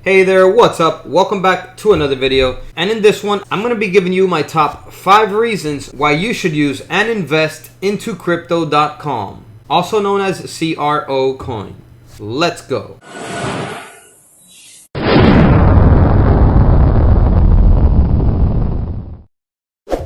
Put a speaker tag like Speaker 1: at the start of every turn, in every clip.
Speaker 1: Hey there, what's up? Welcome back to another video. And in this one, I'm going to be giving you my top 5 reasons why you should use and invest into Crypto.com, also known as CRO coin. Let's go.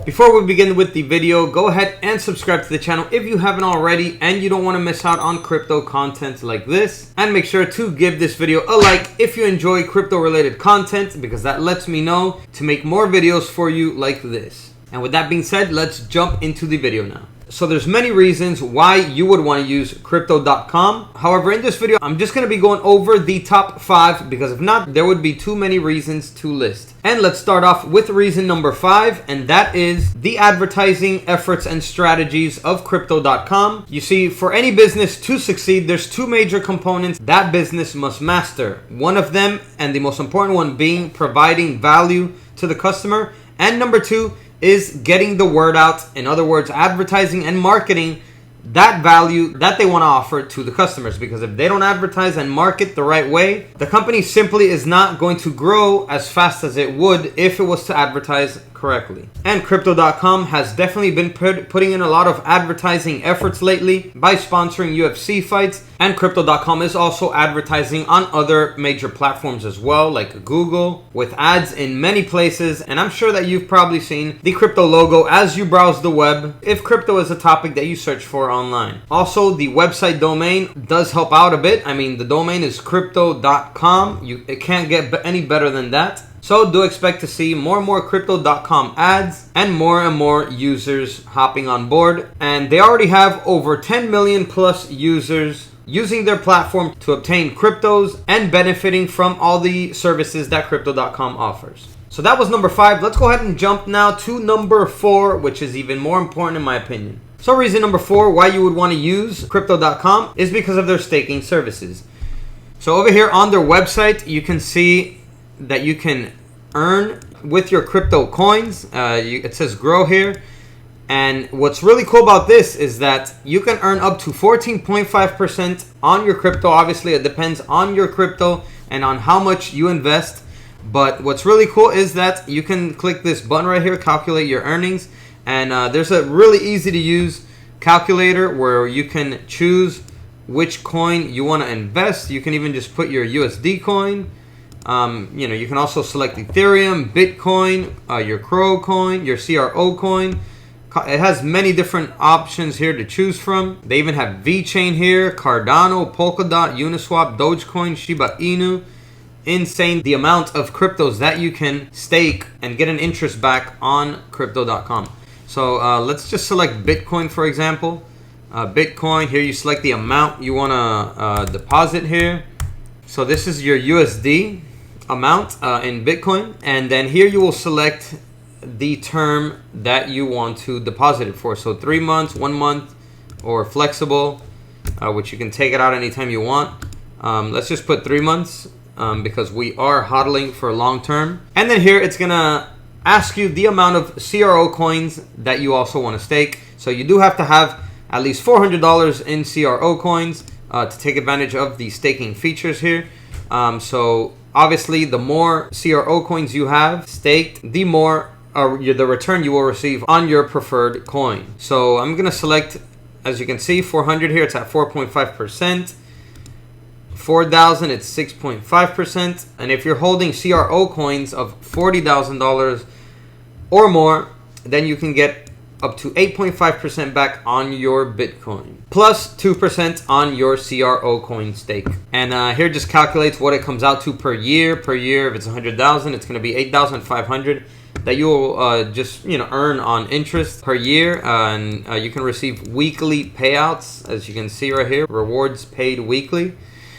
Speaker 1: Before we begin with the video, go ahead and subscribe to the channel if you haven't already and you don't want to miss out on crypto content like this. And make sure to give this video a like if you enjoy crypto related content, because that lets me know to make more videos for you like this. And with that being said, let's jump into the video now. So there's many reasons why you would want to use Crypto.com. However, in this video, I'm just going to be going over the top 5 because if not, there would be too many reasons to list. And let's start off with reason number 5, and that is the advertising efforts and strategies of Crypto.com. You see, for any business to succeed, there's 2 major components that business must master. One of them, and the most important one, being providing value to the customer. And number 2 is getting the word out. In other words, advertising and marketing that value that they want to offer to the customers, because if they don't advertise and market the right way, the company simply is not going to grow as fast as it would if it was to advertise correctly. And Crypto.com has definitely been putting in a lot of advertising efforts lately by sponsoring UFC fights, and Crypto.com is also advertising on other major platforms as well, like Google, with ads in many places. And I'm sure that you've probably seen the crypto logo as you browse the web if crypto is a topic that you search for online. Also, the website domain does help out a bit. I mean, the domain is crypto.com. It can't get any better than that. So do expect to see more and more Crypto.com ads and more users hopping on board. And they already have over 10 million plus users using their platform to obtain cryptos and benefiting from all the services that Crypto.com offers. So that was number 5. Let's go ahead and jump now to number 4, which is even more important in my opinion. So reason number 4 why you would want to use Crypto.com is because of their staking services. So over here on their website, you can see that you can earn with your crypto coins. It says grow here. And what's really cool about this is that you can earn up to 14.5% on your crypto. Obviously, it depends on your crypto and on how much you invest. But what's really cool is that you can click this button right here, calculate your earnings. And there's a really easy to use calculator where you can choose which coin you want to invest. You can even just put your USD coin. You can also select Ethereum, Bitcoin, your Crow coin, your CRO coin. It has many different options here to choose from. They even have VeChain here, Cardano, Polkadot, Uniswap, Dogecoin, Shiba Inu. Insane the amount of cryptos that you can stake and get an interest back on Crypto.com. So let's just select Bitcoin, for example. Bitcoin, here you select the amount you want to deposit here. So this is your USD amount in Bitcoin. And then here you will select the term that you want to deposit it for. So 3 months, 1 month, or flexible, which you can take it out anytime you want. Let's just put 3 months because we are hodling for long term. And then here it's going to ask you the amount of CRO coins that you also want to stake. So you do have to have at least $400 in CRO coins to take advantage of the staking features here. So obviously the more CRO coins you have staked, the more the return you will receive on your preferred coin. So I'm going to select, as you can see, 400 here. It's at 4.5%. 4,000, it's 6.5%. And if you're holding CRO coins of $40,000 or more, then you can get up to 8.5% back on your Bitcoin, plus 2% on your CRO coin stake. And here just calculates what it comes out to per year. Per year, if it's 100,000, it's going to be 8,500 that you will just earn on interest per year. And you can receive weekly payouts, as you can see right here, rewards paid weekly.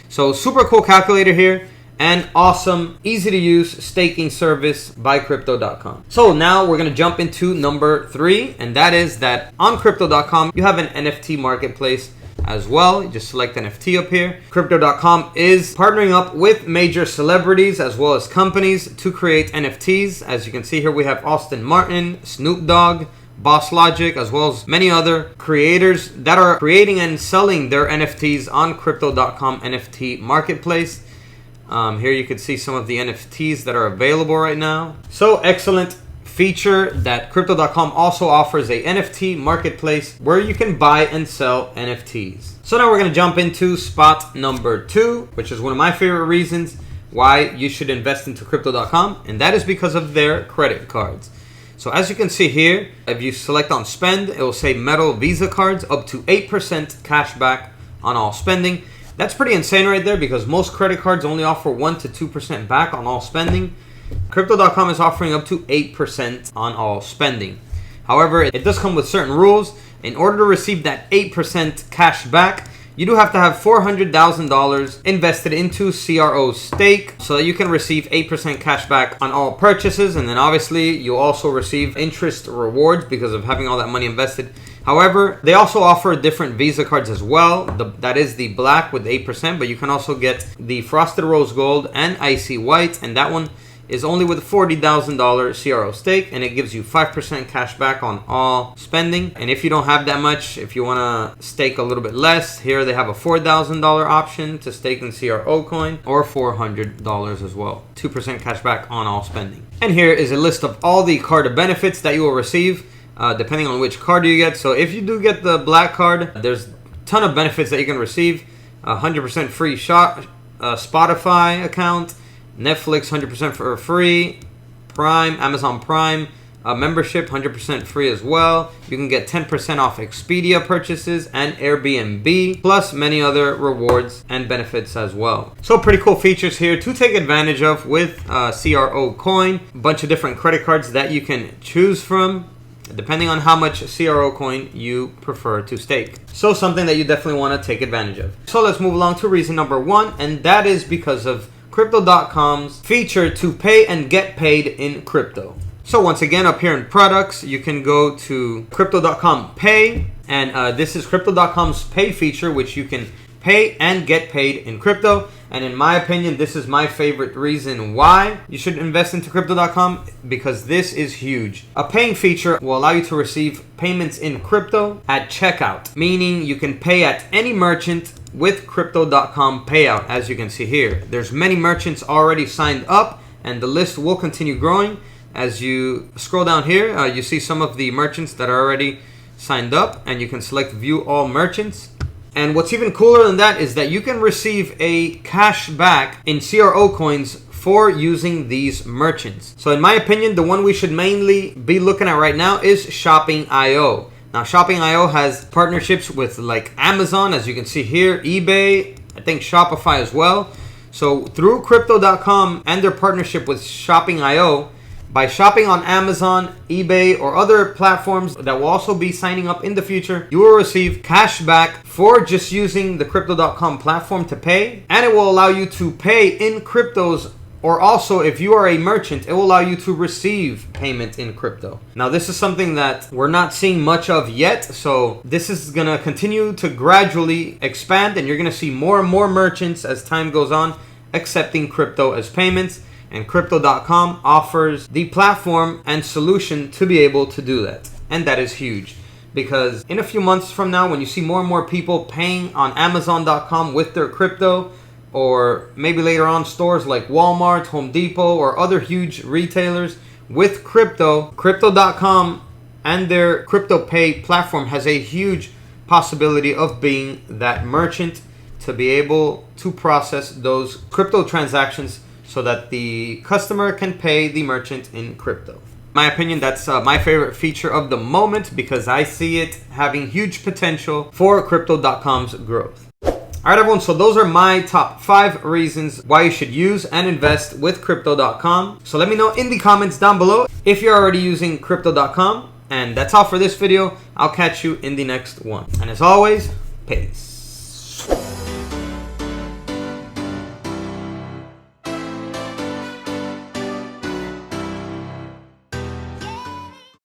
Speaker 1: So super cool calculator here. And awesome, easy to use staking service by Crypto.com. So now we're going to jump into number 3. And that is that on Crypto.com, you have an NFT marketplace as well. You just select NFT up here. Crypto.com is partnering up with major celebrities as well as companies to create NFTs. As you can see here, we have Austin Martin, Snoop Dogg, Boss Logic, as well as many other creators that are creating and selling their NFTs on Crypto.com NFT marketplace. Here you can see some of the NFTs that are available right now. So excellent feature that Crypto.com also offers a NFT marketplace where you can buy and sell NFTs. So now we're going to jump into spot number 2, which is one of my favorite reasons why you should invest into Crypto.com, and that is because of their credit cards. So as you can see here, if you select on spend, it will say metal Visa cards up to 8% cash back on all spending. That's pretty insane right there, because most credit cards only offer 1 to 2% back on all spending. Crypto.com is offering up to 8% on all spending. However, it does come with certain rules. In order to receive that 8% cash back, you do have to have $400,000 invested into CRO stake so that you can receive 8% cash back on all purchases. And then obviously you'll also receive interest rewards because of having all that money invested. However, they also offer different Visa cards as well. That is the black with 8%, but you can also get the Frosted Rose Gold and Icy White, and that one is only with $40,000 CRO stake, and it gives you 5% cash back on all spending. And if you don't have that much, if you want to stake a little bit less, here they have a $4,000 option to stake in CRO coin, or $400 as well. 2% cash back on all spending. And here is a list of all the card benefits that you will receive depending on which card you get. So if you do get the black card, there's a ton of benefits that you can receive. 100% free Spotify account, Netflix 100% for free, Prime, Amazon Prime membership 100% free as well. You can get 10% off Expedia purchases and Airbnb, plus many other rewards and benefits as well. So pretty cool features here to take advantage of with CRO coin. A bunch of different credit cards that you can choose from depending on how much CRO coin you prefer to stake. So something that you definitely want to take advantage of. So let's move along to reason number 1, and that is because of Crypto.com's feature to pay and get paid in crypto. So once again, up here in products, you can go to Crypto.com Pay, and this is Crypto.com's pay feature, which you can pay and get paid in crypto. And in my opinion, this is my favorite reason why you should invest into Crypto.com, because this is huge. A paying feature will allow you to receive payments in crypto at checkout, meaning you can pay at any merchant with Crypto.com payout. As you can see here, there's many merchants already signed up, and the list will continue growing. As you scroll down here, you see some of the merchants that are already signed up, and you can select view all merchants. And what's even cooler than that is that you can receive a cash back in CRO coins for using these merchants. So in my opinion, the one we should mainly be looking at right now is Shopping.io. Now, Shopping.io has partnerships with like Amazon, as you can see here, eBay, I think Shopify as well. So through Crypto.com and their partnership with Shopping.io, by shopping on Amazon, eBay, or other platforms that will also be signing up in the future, you will receive cash back for just using the Crypto.com platform to pay. And it will allow you to pay in cryptos, or also if you are a merchant, it will allow you to receive payment in crypto. Now this is something that we're not seeing much of yet, so this is going to continue to gradually expand, and you're going to see more and more merchants as time goes on accepting crypto as payments. And Crypto.com offers the platform and solution to be able to do that. And that is huge, because in a few months from now, when you see more and more people paying on Amazon.com with their crypto, or maybe later on stores like Walmart, Home Depot, or other huge retailers with crypto, Crypto.com and their crypto pay platform has a huge possibility of being that merchant to be able to process those crypto transactions so that the customer can pay the merchant in crypto. In my opinion, that's my favorite feature of the moment, because I see it having huge potential for Crypto.com's growth. Alright everyone, so those are my top 5 reasons why you should use and invest with Crypto.com. So let me know in the comments down below if you're already using Crypto.com. And that's all for this video. I'll catch you in the next one. And as always, peace.